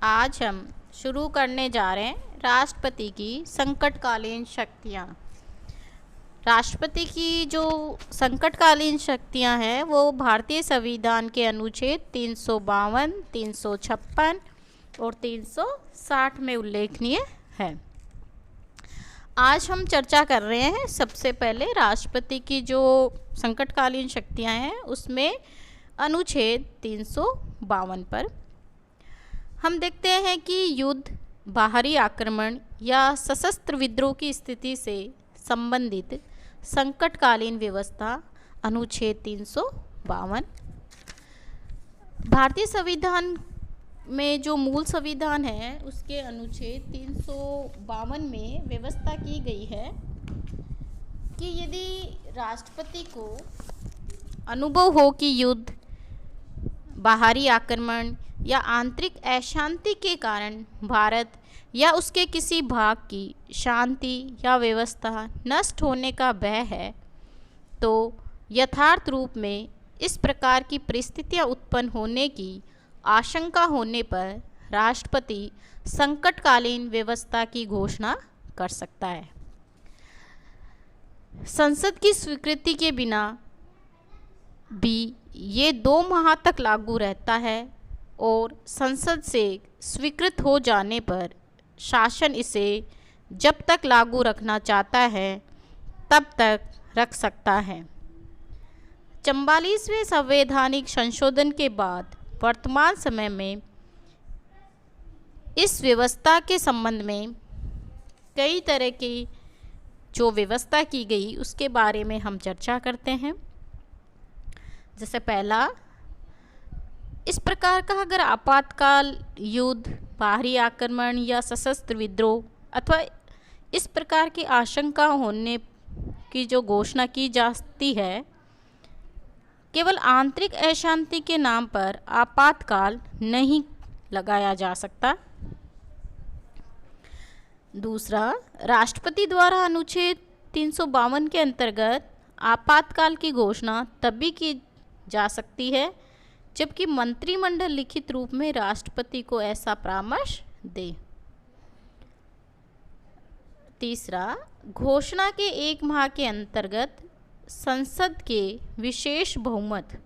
आज हम शुरू करने जा रहे हैं राष्ट्रपति की संकटकालीन शक्तियाँ। राष्ट्रपति की जो संकटकालीन शक्तियाँ हैं वो भारतीय संविधान के अनुच्छेद 352, 356 और 360 में उल्लेखनीय है। आज हम चर्चा कर रहे हैं सबसे पहले राष्ट्रपति की जो संकटकालीन शक्तियाँ हैं उसमें अनुच्छेद 352 पर। हम देखते हैं कि युद्ध, बाहरी आक्रमण या सशस्त्र विद्रोह की स्थिति से संबंधित संकटकालीन व्यवस्था अनुच्छेद 352। भारतीय संविधान में जो मूल संविधान है उसके अनुच्छेद 352 में व्यवस्था की गई है कि यदि राष्ट्रपति को अनुभव हो कि युद्ध, बाहरी आक्रमण या आंतरिक अशांति के कारण भारत या उसके किसी भाग की शांति या व्यवस्था नष्ट होने का भय है, तो यथार्थ रूप में इस प्रकार की परिस्थितियां उत्पन्न होने की आशंका होने पर राष्ट्रपति संकटकालीन व्यवस्था की घोषणा कर सकता है। संसद की स्वीकृति के बिना भी ये 2 माह तक लागू रहता है और संसद से स्वीकृत हो जाने पर शासन इसे जब तक लागू रखना चाहता है तब तक रख सकता है। 44वें संवैधानिक संशोधन के बाद वर्तमान समय में इस व्यवस्था के संबंध में कई तरह की जो व्यवस्था की गई उसके बारे में हम चर्चा करते हैं। जैसे पहला, इस प्रकार का अगर आपातकाल, युद्ध, बाहरी आक्रमण या सशस्त्र विद्रोह अथवा इस प्रकार की आशंका होने की जो घोषणा की जाती है, केवल आंतरिक अशांति के नाम पर आपातकाल नहीं लगाया जा सकता। दूसरा, राष्ट्रपति द्वारा अनुच्छेद 352 के अंतर्गत आपातकाल की घोषणा तभी की जा सकती है जबकि मंत्रिमंडल लिखित रूप में राष्ट्रपति को ऐसा परामर्श दे। तीसरा, घोषणा के 1 माह के अंतर्गत संसद के विशेष बहुमत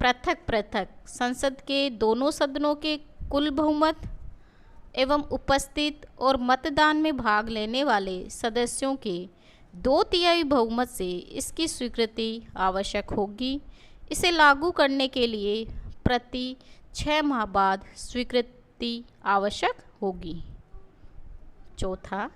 पृथक संसद के दोनों सदनों के कुल बहुमत एवं उपस्थित और मतदान में भाग लेने वाले सदस्यों के 2/3 बहुमत से इसकी स्वीकृति आवश्यक होगी। इसे लागू करने के लिए प्रति 6 माह बाद स्वीकृति आवश्यक होगी। चौथा,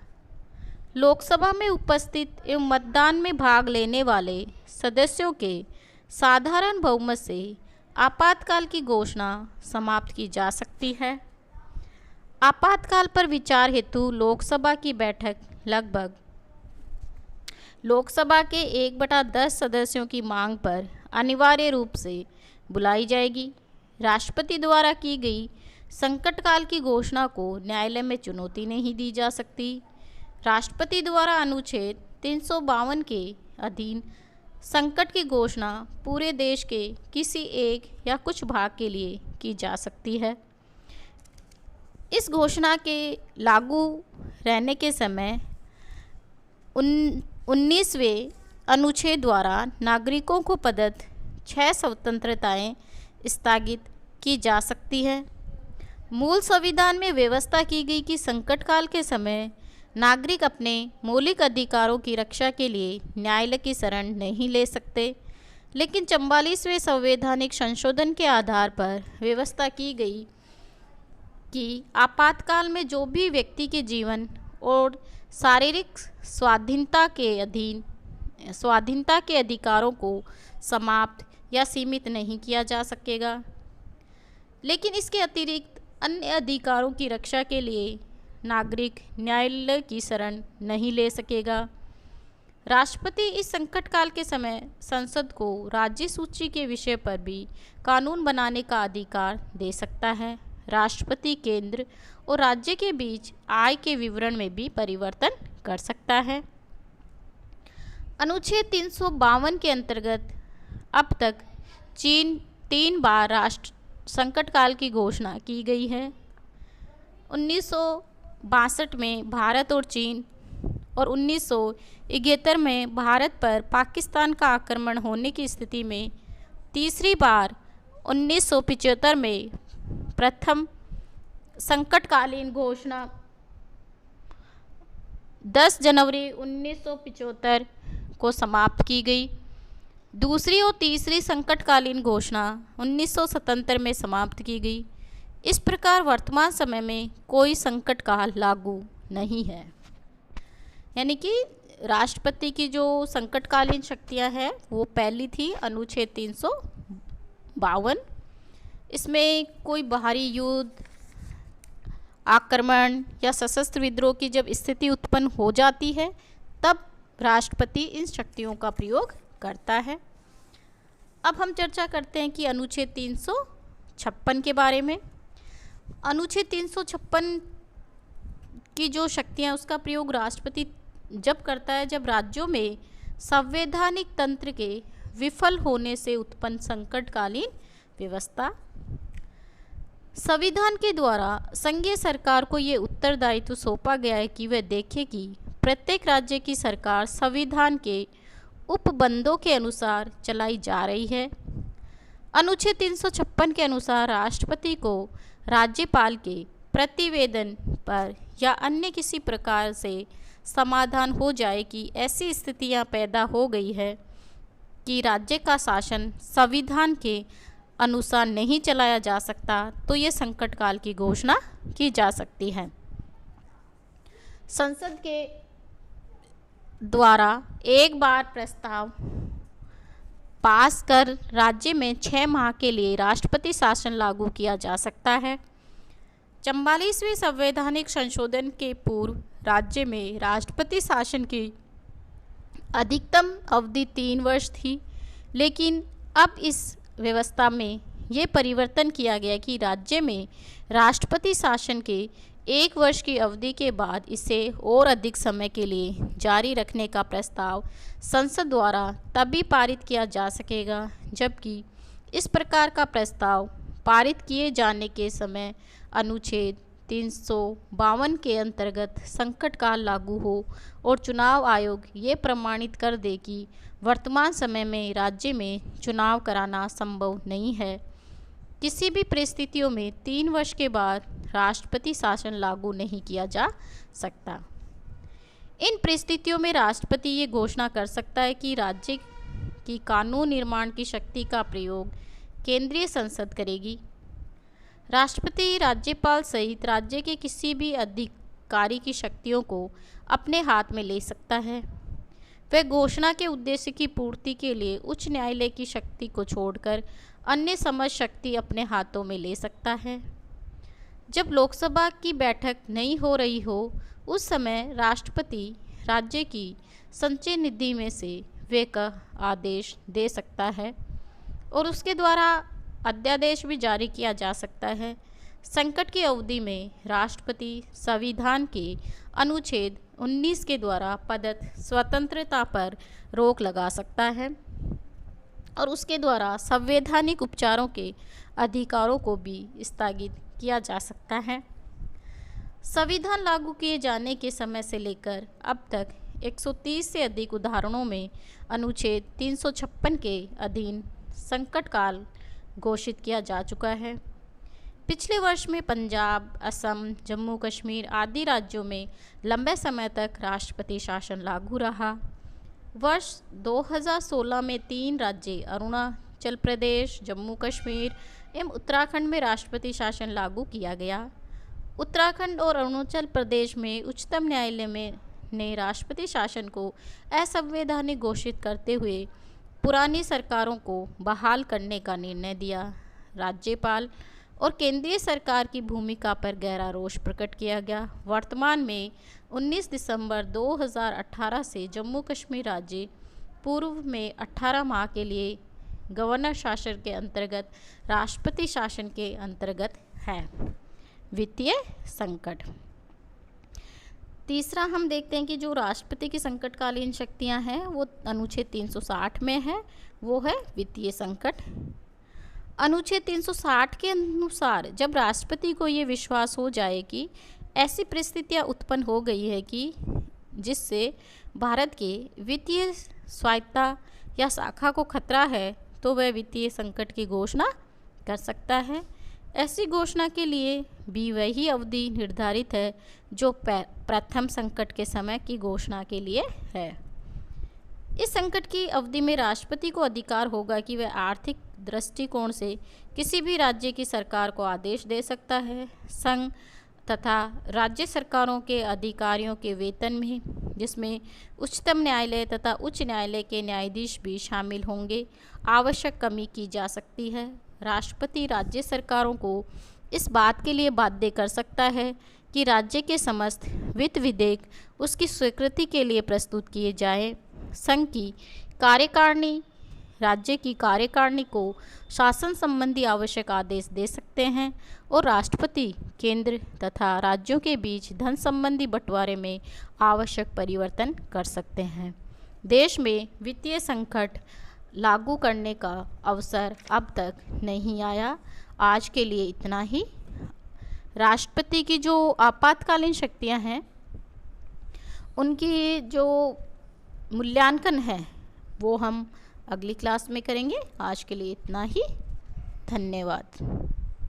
लोकसभा में उपस्थित एवं मतदान में भाग लेने वाले सदस्यों के साधारण बहुमत से आपातकाल की घोषणा समाप्त की जा सकती है। आपातकाल पर विचार हेतु लोकसभा की बैठक लगभग लोकसभा के 1/10 सदस्यों की मांग पर अनिवार्य रूप से बुलाई जाएगी। राष्ट्रपति द्वारा की गई संकटकाल की घोषणा को न्यायालय में चुनौती नहीं दी जा सकती। राष्ट्रपति द्वारा अनुच्छेद 352 के अधीन संकट की घोषणा पूरे देश के किसी एक या कुछ भाग के लिए की जा सकती है। इस घोषणा के लागू रहने के समय 19वें अनुच्छेद द्वारा नागरिकों को प्रदत्त 6 स्वतंत्रताएं स्थगित की जा सकती है। मूल संविधान में व्यवस्था की गई कि संकटकाल के समय नागरिक अपने मौलिक अधिकारों की रक्षा के लिए न्यायालय की शरण नहीं ले सकते, लेकिन 44वें संवैधानिक संशोधन के आधार पर व्यवस्था की गई कि आपातकाल में जो भी व्यक्ति के जीवन और शारीरिक स्वाधीनता के अधिकारों को समाप्त या सीमित नहीं किया जा सकेगा, लेकिन इसके अतिरिक्त अन्य अधिकारों की रक्षा के लिए नागरिक न्यायालय की शरण नहीं ले सकेगा। राष्ट्रपति इस संकटकाल के समय संसद को राज्य सूची के विषय पर भी कानून बनाने का अधिकार दे सकता है। राष्ट्रपति केंद्र और राज्य के बीच आय के विवरण में भी परिवर्तन कर सकता है। अनुच्छेद 352 के अंतर्गत अब तक चीन 3 बार राष्ट्र संकट काल की घोषणा की गई है। 1962 में भारत और चीन और 1971 में भारत पर पाकिस्तान का आक्रमण होने की स्थिति में तीसरी बार 1975 में प्रथम संकटकालीन घोषणा 10 जनवरी 1975 को समाप्त की गई। दूसरी और तीसरी संकटकालीन घोषणा 1977 में समाप्त की गई। इस प्रकार वर्तमान समय में कोई संकट काल लागू नहीं है। यानी कि राष्ट्रपति की जो संकटकालीन शक्तियां हैं वो पहली थी अनुच्छेद 352। इसमें कोई बाहरी युद्ध, आक्रमण या सशस्त्र विद्रोह की जब स्थिति उत्पन्न हो जाती है तब राष्ट्रपति इन शक्तियों का प्रयोग करता है। अब हम चर्चा करते हैं कि अनुच्छेद 356 के बारे में। अनुच्छेद 356 की जो शक्तियां हैं उसका प्रयोग राष्ट्रपति जब करता है जब राज्यों में संवैधानिक तंत्र के विफल होने से उत्पन्न संकटकालीन व्यवस्था। संविधान के द्वारा संघीय सरकार को ये उत्तरदायित्व सौंपा गया है कि वह देखे कि प्रत्येक राज्य की सरकार संविधान के उपबंधों के अनुसार चलाई जा रही है। अनुच्छेद 356 के अनुसार राष्ट्रपति को राज्यपाल के प्रतिवेदन पर या अन्य किसी प्रकार से समाधान हो जाए कि ऐसी स्थितियां पैदा हो गई है कि राज्य का शासन संविधान के अनुसार नहीं चलाया जा सकता तो ये संकट काल की घोषणा की जा सकती है। संसद के द्वारा एक बार प्रस्ताव पास कर राज्य में 6 माह के लिए राष्ट्रपति शासन लागू किया जा सकता है। 44वें संवैधानिक संशोधन के पूर्व राज्य में राष्ट्रपति शासन की अधिकतम अवधि 3 वर्ष थी, लेकिन अब इस व्यवस्था में ये परिवर्तन किया गया कि राज्य में राष्ट्रपति शासन के 1 वर्ष की अवधि के बाद इसे और अधिक समय के लिए जारी रखने का प्रस्ताव संसद द्वारा तभी पारित किया जा सकेगा जबकि इस प्रकार का प्रस्ताव पारित किए जाने के समय अनुच्छेद 352 के अंतर्गत संकट काल लागू हो और चुनाव आयोग ये प्रमाणित कर दे कि वर्तमान समय में राज्य में चुनाव कराना संभव नहीं है। किसी भी परिस्थितियों में 3 वर्ष के बाद राष्ट्रपति शासन लागू नहीं किया जा सकता। इन परिस्थितियों में राष्ट्रपति ये घोषणा कर सकता है कि राज्य की कानून निर्माण की शक्ति का प्रयोग केंद्रीय संसद करेगी। राष्ट्रपति राज्यपाल सहित राज्य के किसी भी अधिकारी की शक्तियों को अपने हाथ में ले सकता है। वह घोषणा के उद्देश्य की पूर्ति के लिए उच्च न्यायालय की शक्ति को छोड़कर अन्य समझ शक्ति अपने हाथों में ले सकता है। जब लोकसभा की बैठक नहीं हो रही हो उस समय राष्ट्रपति राज्य की संचय निधि में से व्यय का आदेश दे सकता है और उसके द्वारा अध्यादेश भी जारी किया जा सकता है। संकट की अवधि में राष्ट्रपति संविधान के अनुच्छेद 19 के द्वारा प्रदत्त स्वतंत्रता पर रोक लगा सकता है और उसके द्वारा संवैधानिक उपचारों के अधिकारों को भी स्थगित किया जा सकता है। संविधान लागू किए जाने के समय से लेकर अब तक 130 से अधिक उदाहरणों में अनुच्छेद 356 के अधीन संकट काल घोषित किया जा चुका है। पिछले वर्ष में पंजाब, असम, जम्मू कश्मीर आदि राज्यों में लंबे समय तक राष्ट्रपति शासन लागू रहा। वर्ष 2016 में 3 राज्य अरुणाचल प्रदेश, जम्मू कश्मीर एवं उत्तराखंड में राष्ट्रपति शासन लागू किया गया। उत्तराखंड और अरुणाचल प्रदेश में उच्चतम न्यायालय ने राष्ट्रपति शासन को असंवैधानिक घोषित करते हुए पुरानी सरकारों को बहाल करने का निर्णय दिया। राज्यपाल और केंद्रीय सरकार की भूमिका पर गहरा रोष प्रकट किया गया। वर्तमान में 19 दिसंबर 2018 से जम्मू कश्मीर राज्य पूर्व में 18 माह के लिए गवर्नर शासन के अंतर्गत राष्ट्रपति शासन के अंतर्गत है। वित्तीय संकट। तीसरा हम देखते हैं कि जो राष्ट्रपति की संकटकालीन शक्तियां हैं वो अनुच्छेद 360 में है, वो है वित्तीय संकट। अनुच्छेद 360 के अनुसार जब राष्ट्रपति को ये विश्वास हो जाए कि ऐसी परिस्थितियाँ उत्पन्न हो गई है कि जिससे भारत के वित्तीय स्वायत्तता या शाखा को खतरा है, तो वह वित्तीय संकट की घोषणा कर सकता है। ऐसी घोषणा के लिए भी वही अवधि निर्धारित है जो प्रथम संकट के समय की घोषणा के लिए है। इस संकट की अवधि में राष्ट्रपति को अधिकार होगा कि वह आर्थिक दृष्टिकोण से किसी भी राज्य की सरकार को आदेश दे सकता है। संघ तथा राज्य सरकारों के अधिकारियों के वेतन में, जिसमें उच्चतम न्यायालय तथा उच्च न्यायालय के न्यायाधीश भी शामिल होंगे, आवश्यक कमी की जा सकती है। राष्ट्रपति राज्य सरकारों को इस बात के लिए बाध्य कर सकता है कि राज्य के समस्त वित्त विधेयक उसकी स्वीकृति के लिए प्रस्तुत किए जाएं। संघ की कार्यकारिणी राज्य की कार्यकारिणी को शासन संबंधी आवश्यक आदेश दे सकते हैं और राष्ट्रपति केंद्र तथा राज्यों के बीच धन संबंधी बंटवारे में आवश्यक परिवर्तन कर सकते हैं। देश में वित्तीय संकट लागू करने का अवसर अब तक नहीं आया। आज के लिए इतना ही। राष्ट्रपति की जो आपातकालीन शक्तियां हैं, उनकी जो मूल्यांकन है वो हम अगली क्लास में करेंगे। आज के लिए इतना ही। धन्यवाद।